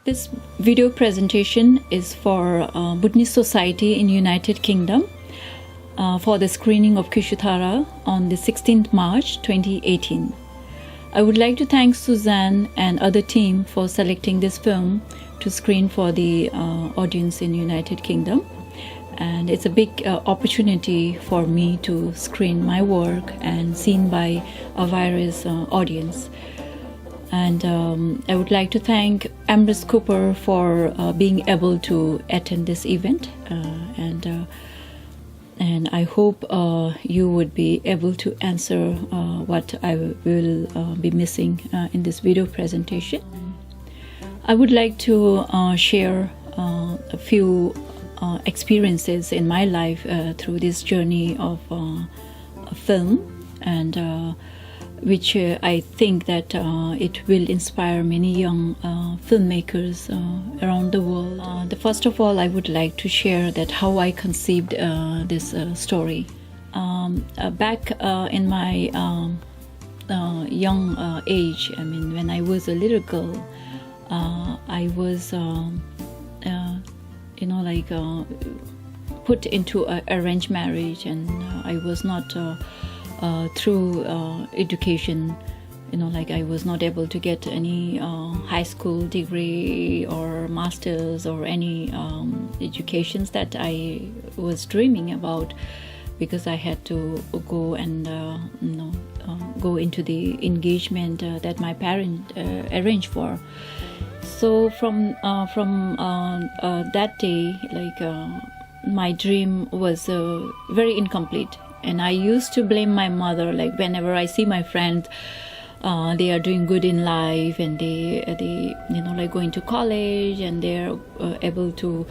This video presentation is for Buddhist Society in United Kingdom for the screening of Kushuthara on the 16th March 2018. I would like to thank Suzanne and other team for selecting this film to screen for the audience in United Kingdom. And it's a big opportunity for me to screen my work and seen by a various audience. And I would like to thank Ambrose Cooper for being able to attend this event, and I hope you would be able to answer what I will be missing in this video presentation. I would like to share a few experiences in my life through this journey of film, and which I think that it will inspire many young filmmakers around the world. First of all, I would like to share that how I conceived this story. Back in my young age, I mean, when I was a little girl, I was, put into an arranged marriage, and I was not through education, I was not able to get any high school degree or masters or any educations that I was dreaming about, because I had to go and go into the engagement that my parents arranged for. So from that day, my dream was very incomplete. And I used to blame my mother, whenever I see my friends, they are doing good in life, and they going to college, and they're able to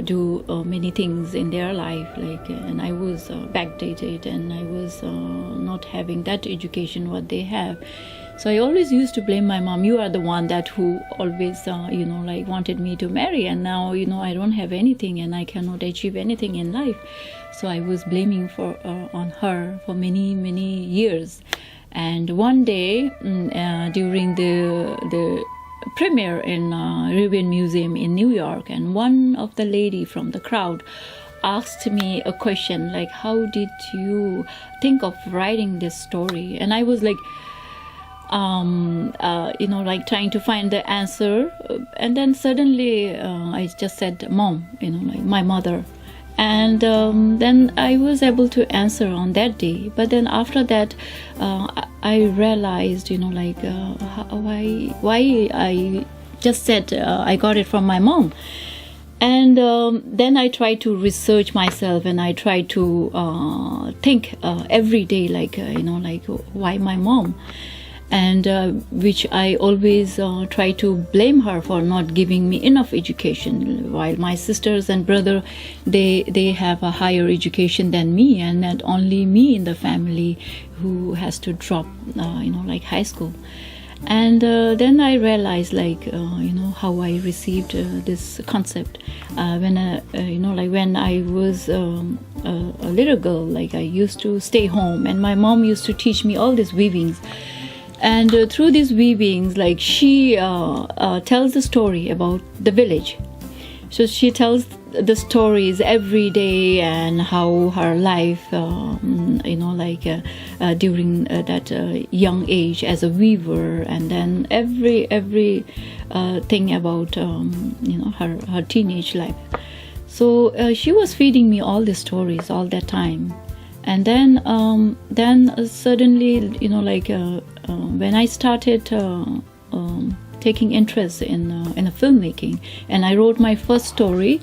do many things in their life, and I was backdated, and I was not having that education what they have. So I always used to blame my mom. You are the one that who always wanted me to marry, and now I don't have anything and I cannot achieve anything in life. So I was blaming on her for many years. And one day during the premiere in Rinzin Museum in New York, and one of the lady from the crowd asked me a question like, how did you think of writing this story? And I was trying to find the answer, and then suddenly I just said, Mom, my mother. And then I was able to answer on that day. But then after that, I realized, why I just said I got it from my mom. And then I tried to research myself, and I tried to think every day, why my mom? And which I always try to blame her for not giving me enough education, while my sisters and brother, they have a higher education than me, and not only me in the family who has to drop high school. And then I realized how I received this concept when I was a little girl. I used to stay home, and my mom used to teach me all these weavings. And through these weavings, she tells the story about the village. So she tells the stories every day, and how her life, during that young age as a weaver, and then every thing about her teenage life. So she was feeding me all the stories all that time. And then suddenly, when I started taking interest in a filmmaking, and I wrote my first story,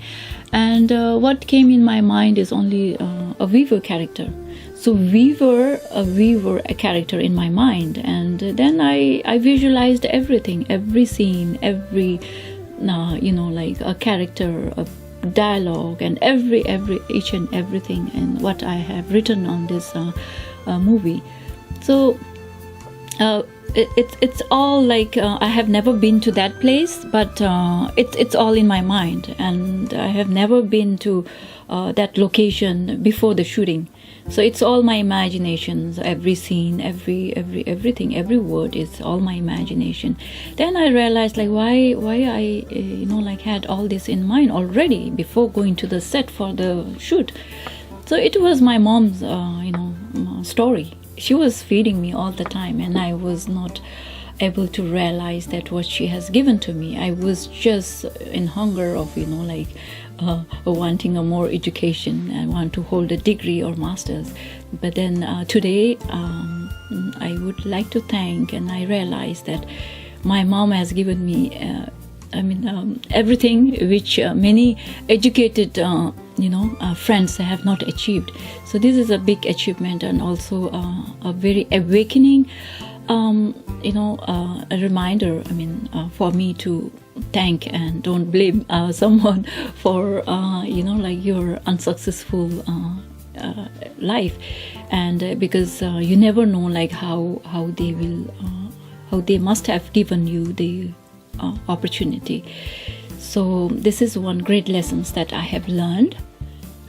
and what came in my mind is only a weaver character. So a character in my mind, and then I visualized everything, every scene, every a character, a dialogue, and each and everything, and what I have written on this movie. So it's all I have never been to that place, but it's all in my mind, and I have never been to that location before the shooting. So it's all my imaginations. Every scene, everything, every word is all my imagination. Then I realized like why I like had all this in mind already before going to the set for the shoot. So it was my mom's story. She was feeding me all the time, and I was not able to realize that what she has given to me. I was just in hunger of wanting a more education. I want to hold a degree or master's. But then today I would like to thank, and I realized that my mom has given me everything which many educated friends have not achieved. So this is a big achievement, and also a very awakening a reminder for me to thank and don't blame someone for your unsuccessful life. And because you never know like how they must have given you the opportunity. So this is one great lessons that I have learned.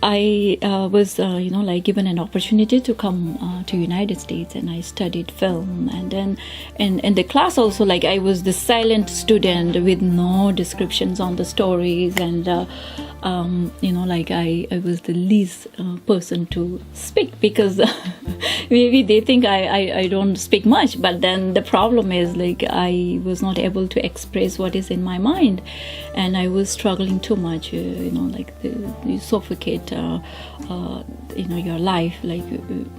I was given an opportunity to come to United States, and I studied film. And then in the class also, like, I was the silent student with no descriptions on the stories, and I was the least person to speak, because maybe they think I don't speak much. But then the problem is, like, I was not able to express what is in my mind, and I was struggling too much. You suffocate your life, like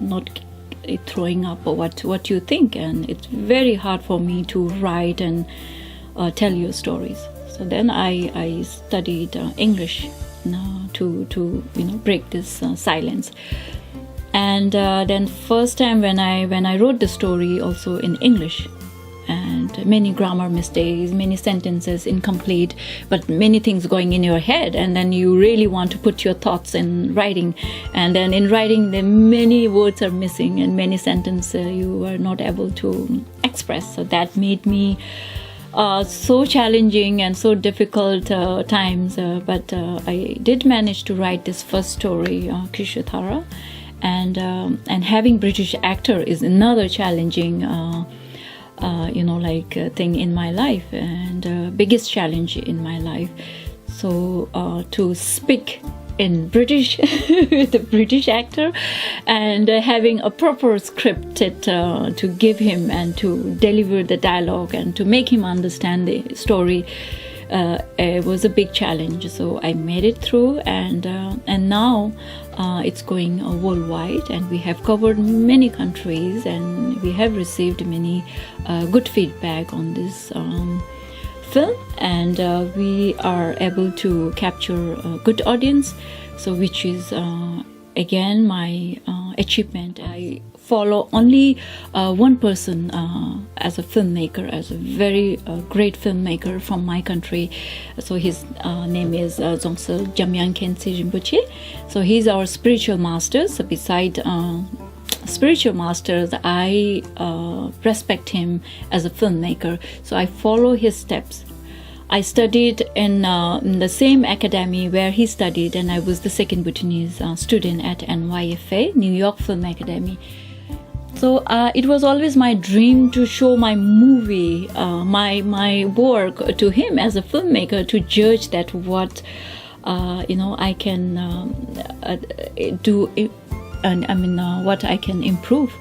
not throwing up what you think, and it's very hard for me to write and tell your stories. So then I studied English to break this silence. And then first time when I wrote the story also in English, and many grammar mistakes, many sentences incomplete, but many things going in your head, and then you really want to put your thoughts in writing, and then in writing the many words are missing and many sentences you are not able to express. So that made me so challenging and so difficult times, but I did manage to write this first story, Krishatara, and having British actor is another challenging thing in my life, and biggest challenge in my life. So to speak in British with a British actor, and having a proper scripted to give him and to deliver the dialogue and to make him understand the story, it was a big challenge. So I made it through, and now it's going worldwide, and we have covered many countries, and we have received many good feedback on this film, and we are able to capture a good audience, so which is again my achievement. I follow only one person as a filmmaker, as a very great filmmaker from my country. So his name is Zongsel Jamyang Khensi Rinpoche. So he's our spiritual master. So beside spiritual masters, I respect him as a filmmaker. So I follow his steps. I studied in the same academy where he studied, and I was the second Bhutanese student at NYFA, New York Film Academy. So it was always my dream to show my movie, my work to him as a filmmaker, to judge that what I can do, and what I can improve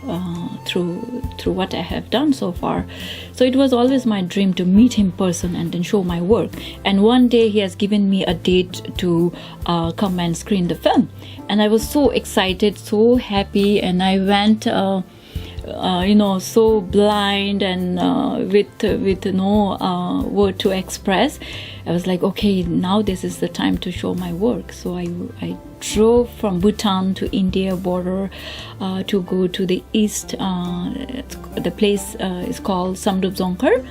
through what I have done so far. So it was always my dream to meet him in person and then show my work. And one day he has given me a date to come and screen the film, and I was so excited, so happy, and I went so blind and with no word to express. I was like, okay, now this is the time to show my work. So I drove from Bhutan to India border to go to the east. The place is called Samdup Dzongkhar.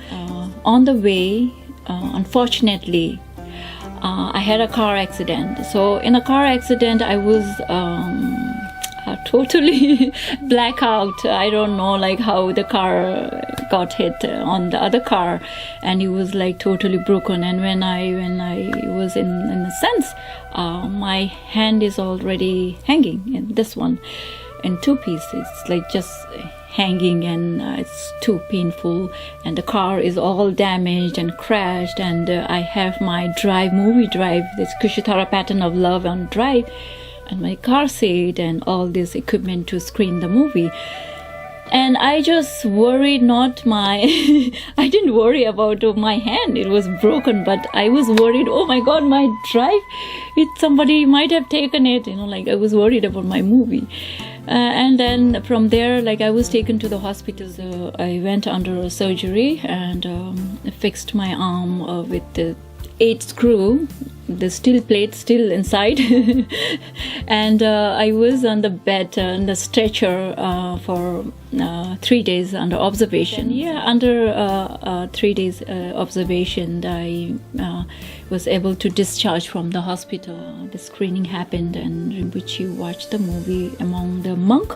On the way, unfortunately, I had a car accident. So in a car accident, I was totally blackout. I don't know like how the car got hit on the other car, and it was like totally broken. And when I was in a sense, my hand is already hanging in this one, in two pieces, like just hanging, and it's too painful, and the car is all damaged and crashed, and I have my movie drive, this Kushitara pattern of love on drive, and my car seat and all this equipment to screen the movie. And I just worried, I didn't worry about my hand, it was broken, but I was worried, oh my god, my drive, somebody might have taken it, like I was worried about my movie. And then from there, like I was taken to the hospital. So I went under surgery and fixed my arm with the 8 screw, the steel plate still inside. And I was on the bed, on the stretcher for 3 days under observation. Yeah, under 3 days observation, I was able to discharge from the hospital. The screening happened, and in which you watched the movie among the monk,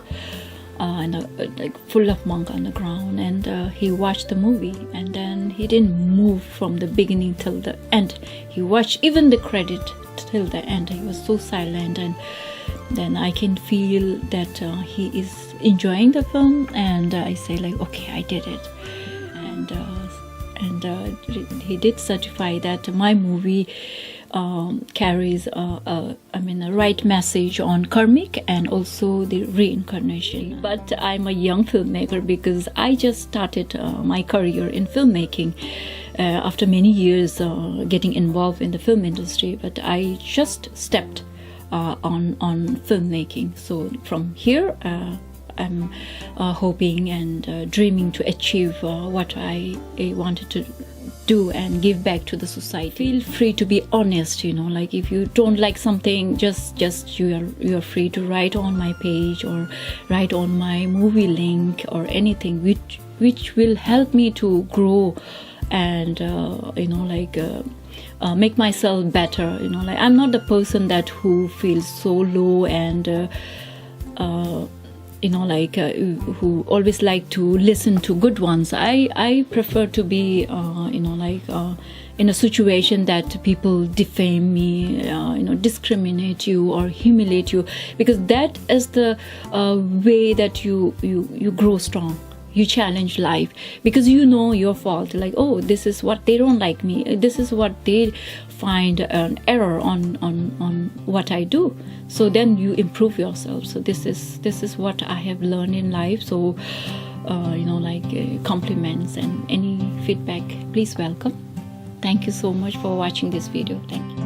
like full of monk on the ground, and he watched the movie, and then he didn't move from the beginning till the end. He watched even the credit till the end. He was so silent, and then I can feel that he is enjoying the film, and I say like, okay, I did it. And he did certify that my movie carries a right message on karmic and also the reincarnation. But I'm a young filmmaker because I just started my career in filmmaking after many years getting involved in the film industry. But I just stepped on filmmaking. So from here, I'm hoping and dreaming to achieve what I wanted to do and give back to the society. Feel free to be honest, like if you don't like something, just you're free to write on my page or write on my movie link or anything which will help me to grow and make myself better. Like I'm not the person who feels so low and who always like to listen to good ones. I prefer to be in a situation that people defame me, discriminate you or humiliate you, because that is the way that you grow strong. You challenge life because you know your fault, like, oh, this is what they don't like me, this is what they find an error on what I do. So then you improve yourself. So this is what I have learned in life. So compliments and any feedback, please welcome. Thank you so much for watching this video. Thank you.